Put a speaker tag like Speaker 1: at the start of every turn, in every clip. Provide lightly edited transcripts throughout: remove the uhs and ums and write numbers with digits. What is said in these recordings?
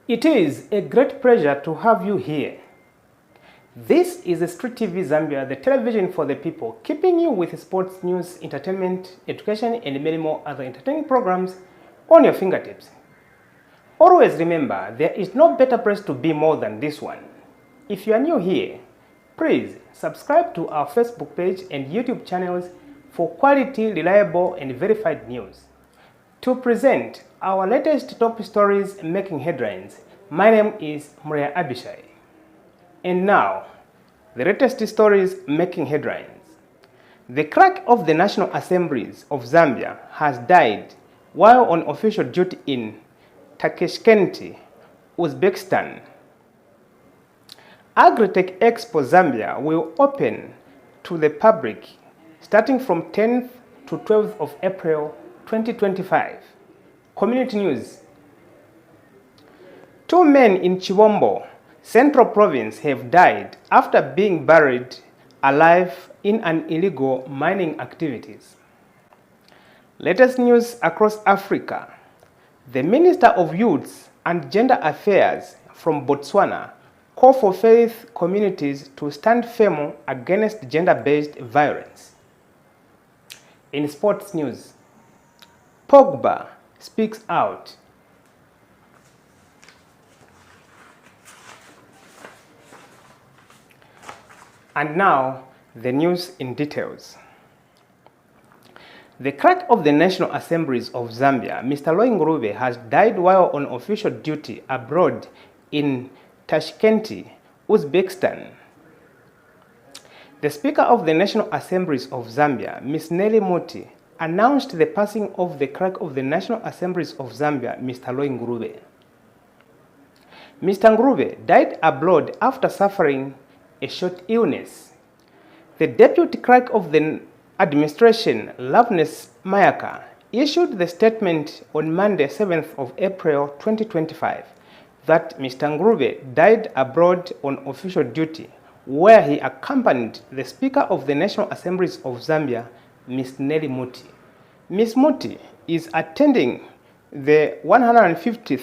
Speaker 1: It is a great pleasure to have you here. This is Street TV Zambia, the television for the people, keeping you with sports news, entertainment, education, and many more other entertaining programs on your fingertips. Always remember, there is no better place to be more than this one. If you are new here, please subscribe to our Facebook page and YouTube channels for quality, reliable, and verified news. To present our latest top stories making headlines, my name is Muriah Abishai. And now, the latest stories making headlines. The clerk of the National Assemblies of Zambia has died while on official duty in Tashkent, Uzbekistan. Agritech Expo Zambia will open to the public starting from 10th to 12th of April 2025. Community news. 2 men in Chivombo, Central Province, have died after being buried alive in an illegal mining activities. Latest news across Africa. The Minister of Youth and Gender Affairs from Botswana call for faith communities to stand firm against gender-based violence. In sports news, Pogba speaks out. And now, the news in details. The clerk of the National Assemblies of Zambia, Mr. Ngurube, has died while on official duty abroad in Tashkent, Uzbekistan. The Speaker of the National Assemblies of Zambia, Ms. Nelly Muti, announced the passing of the clerk of the National Assemblies of Zambia, Mr. Ngurube. Mr. Ngurube died abroad after suffering a short illness. The Deputy Clerk of the Administration, Loveness Mayaka, issued the statement on Monday, 7th of April 2025, that Mr. Ngurube died abroad on official duty, where he accompanied the Speaker of the National Assemblies of Zambia, Ms. Nelly Muti. Ms. Muti is attending the 150th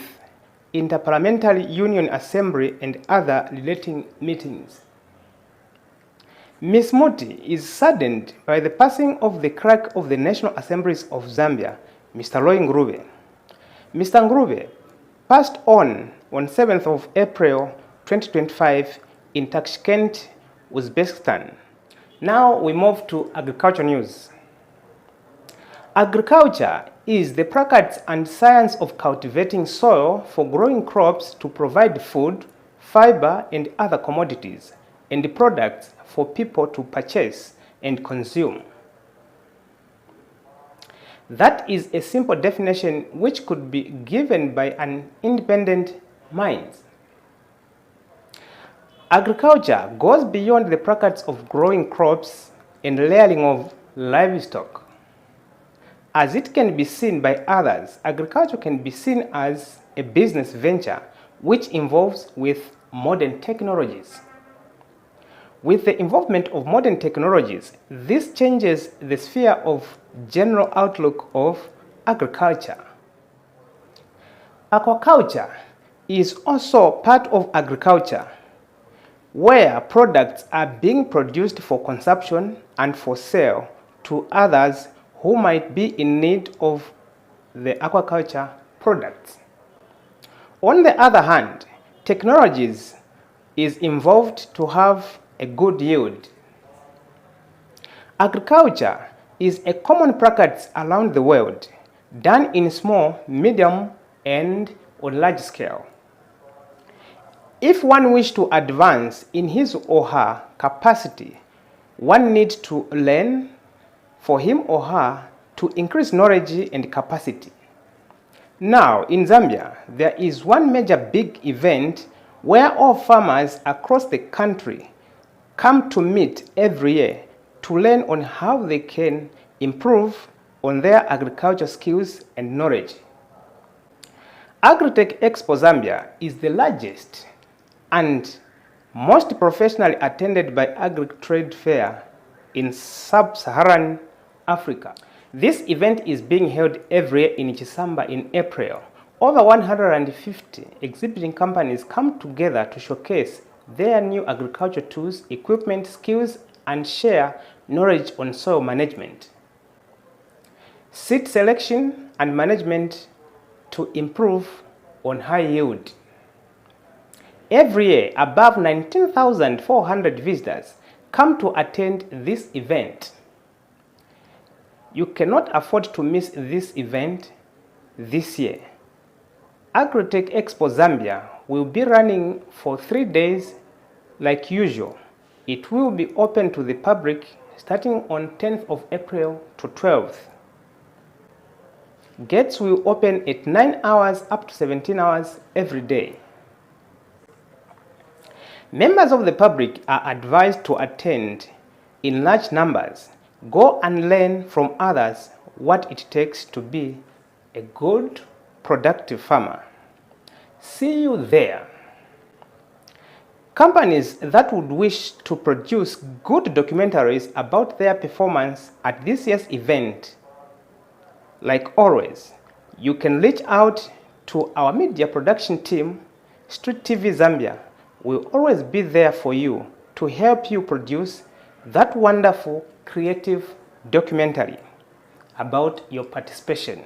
Speaker 1: Interparliamentary Union Assembly and other relating meetings. Ms. Muti is saddened by the passing of the clerk of the National Assemblies of Zambia, Mr. Ngurube. Mr. Ngurube passed on 7th of April 2025 in Tashkent, Uzbekistan. Now we move to agriculture news. Agriculture is the practice and science of cultivating soil for growing crops to provide food, fiber, and other commodities and products for people to purchase and consume. That is a simple definition which could be given by an independent mind. Agriculture goes beyond the practice of growing crops and rearing of livestock. As it can be seen by others, agriculture can be seen as a business venture which involves with modern technologies. With the involvement of modern technologies, this changes the sphere of general outlook of agriculture. Aquaculture is also part of agriculture, where products are being produced for consumption and for sale to others who might be in need of the aquaculture products. On the other hand, technologies is involved to have a good yield. Agriculture is a common practice around the world, done in small, medium, and on large scale. If one wishes to advance in his or her capacity, one needs to learn for him or her to increase knowledge and capacity. Now, in Zambia, there is one major big event where all farmers across the country come to meet every year to learn on how they can improve on their agriculture skills and knowledge. Agritech Expo Zambia is the largest and most professionally attended by agri-trade fair in sub-Saharan Africa. This event is being held every year in Chisamba in April, Over 150 exhibiting companies come together to showcase their new agriculture tools, equipment, skills, and share knowledge on soil management, seed selection, and management to improve on high yield. Every year, above 19,400 visitors come to attend this event. You cannot afford to miss this event this year. Agritech Expo Zambia will be running for 3 days like usual. It will be open to the public starting on 10th of April to 12th. Gates will open at 9 hours up to 17 hours every day. Members of the public are advised to attend in large numbers. Go and learn from others what it takes to be a good, productive farmer. See you there. Companies that would wish to produce good documentaries about their performance at this year's event, like always, you can reach out to our media production team. Street TV Zambia will always be there for you to help you produce that wonderful creative documentary about your participation.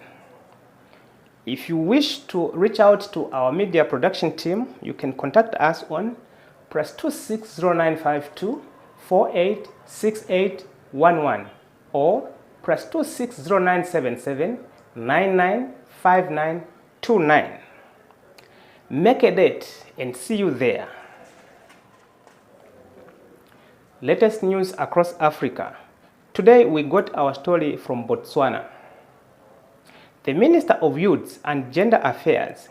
Speaker 1: If you wish to reach out to our media production team, you can contact us on +2609524868111 or +2609779959929. Make a date and see you there. Latest news across Africa. Today we got our story from Botswana. The Minister of Youth and Gender Affairs,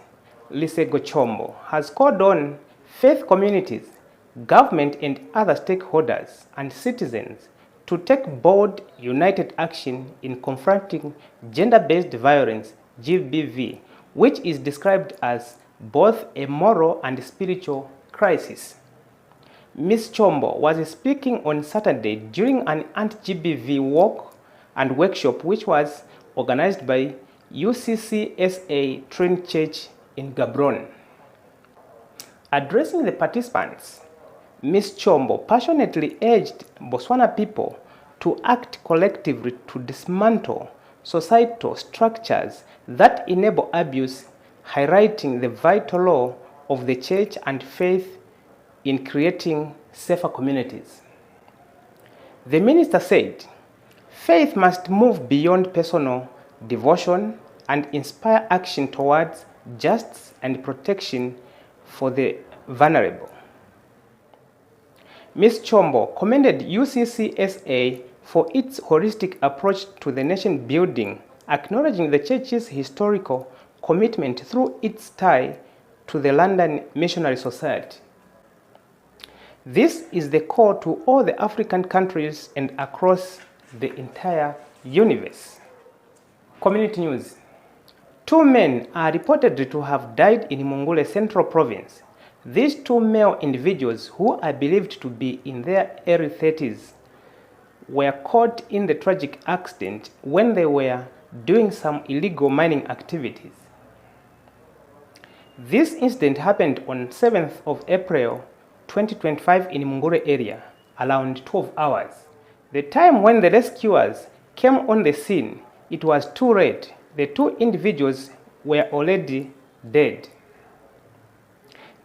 Speaker 1: Lise Gochombo, has called on faith communities, government and other stakeholders and citizens to take bold, united action in confronting gender-based violence, GBV, which is described as both a moral and spiritual crisis. Ms. Chombo was speaking on Saturday during an anti-GBV walk and workshop which was organized by UCCSA Trin Church in Gaborone. Addressing the participants, Ms. Chombo passionately urged Botswana people to act collectively to dismantle societal structures that enable abuse, highlighting the vital role of the church and faith in creating safer communities. The minister said, faith must move beyond personal devotion and inspire action towards justice and protection for the vulnerable. Ms. Chombo commended UCCSA for its holistic approach to the nation building, acknowledging the church's historical commitment through its tie to the London Missionary Society. This is the call to all the African countries and across the entire universe. Community news. 2 men are reported to have died in Mongole Central Province. These 2 male individuals, who are believed to be in their early 30s, were caught in the tragic accident when they were doing some illegal mining activities. This incident happened on 7th of April 2025 in Mongole area, around 12 hours. The time when the rescuers came on the scene, it was too late. The 2 individuals were already dead.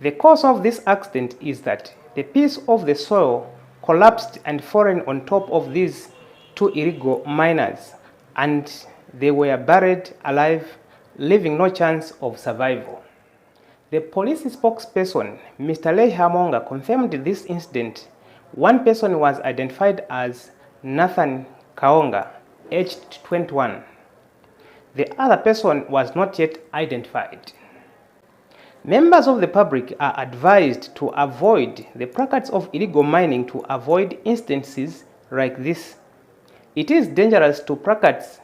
Speaker 1: The cause of this accident is that the piece of the soil collapsed and fallen on top of these 2 illegal miners, and they were buried alive, leaving no chance of survival. The police spokesperson, Mr. Lei Hamonga, confirmed this incident. One person was identified as Nathan Kaonga, aged 21. The other person was not yet identified. Members of the public are advised to avoid the practice of illegal mining to avoid instances like this. It is dangerous to practice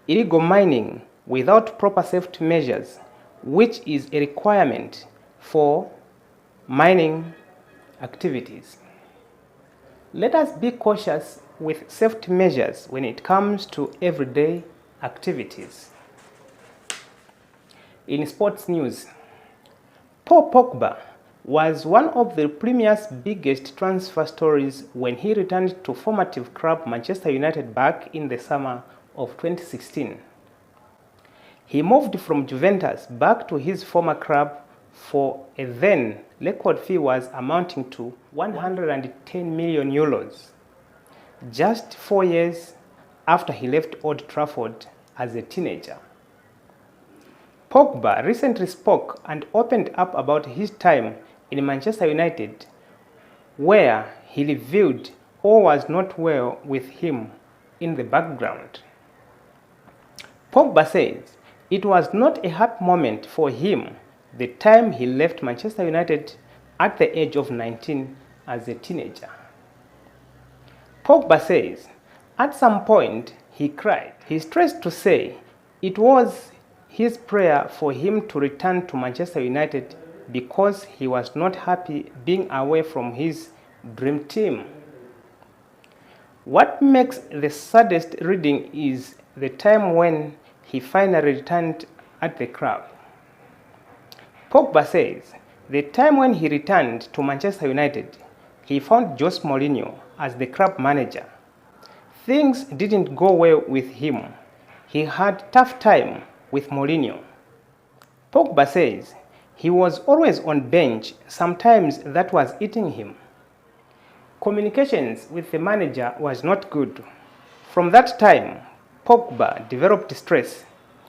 Speaker 1: illegal mining without proper safety measures, which is a requirement for mining activities. Let us be cautious with safety measures when it comes to everyday activities. In sports news, Paul Pogba was one of the Premier's biggest transfer stories when he returned to formative club Manchester United back in the summer of 2016. He moved from Juventus back to his former club for a then record fee was amounting to 110 million euros, just 4 years after he left Old Trafford as a teenager. Pogba recently spoke and opened up about his time in Manchester United, where he revealed all was not well with him in the background. Pogba says it was not a happy moment for him the time he left Manchester United at the age of 19 as a teenager. Pogba says at some point he cried. He stressed to say it was his prayer for him to return to Manchester United because he was not happy being away from his dream team. What makes the saddest reading is the time when he finally returned at the club. Pogba says the time when he returned to Manchester United, he found Jose Mourinho as the club manager. Things didn't go well with him. He had tough time with Mourinho. Pogba says he was always on bench, sometimes that was eating him. Communications with the manager was not good. From that time, Pogba developed stress.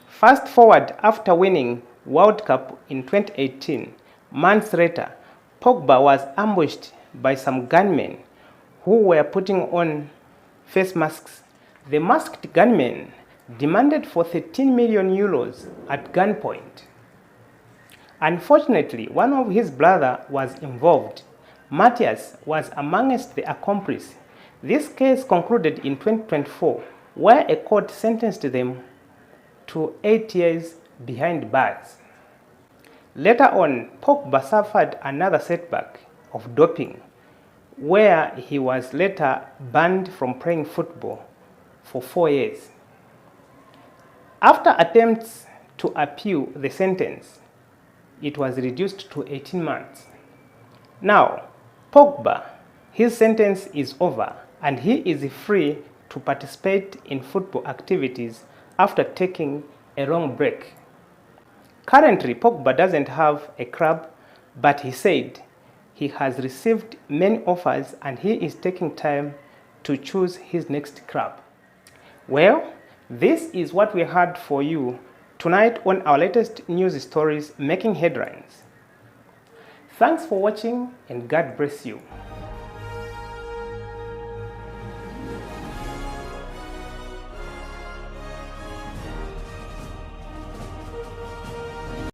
Speaker 1: Fast forward after winning World Cup in 2018, months later, Pogba was ambushed by some gunmen who were putting on face masks. The masked gunmen demanded for 13 million euros at gunpoint. Unfortunately, one of his brother was involved. Matthias was amongst the accomplices. This case concluded in 2024, where a court sentenced them to 8 years behind bars. Later on, Pogba suffered another setback of doping, where he was later banned from playing football for 4 years. After attempts to appeal the sentence, it was reduced to 18 months. Now, Pogba, his sentence is over and he is free to participate in football activities after taking a long break. Currently, Pogba doesn't have a club, but he said he has received many offers and he is taking time to choose his next club. Well, this is what we had for you tonight on our latest news stories making headlines. Thanks for watching and God bless you.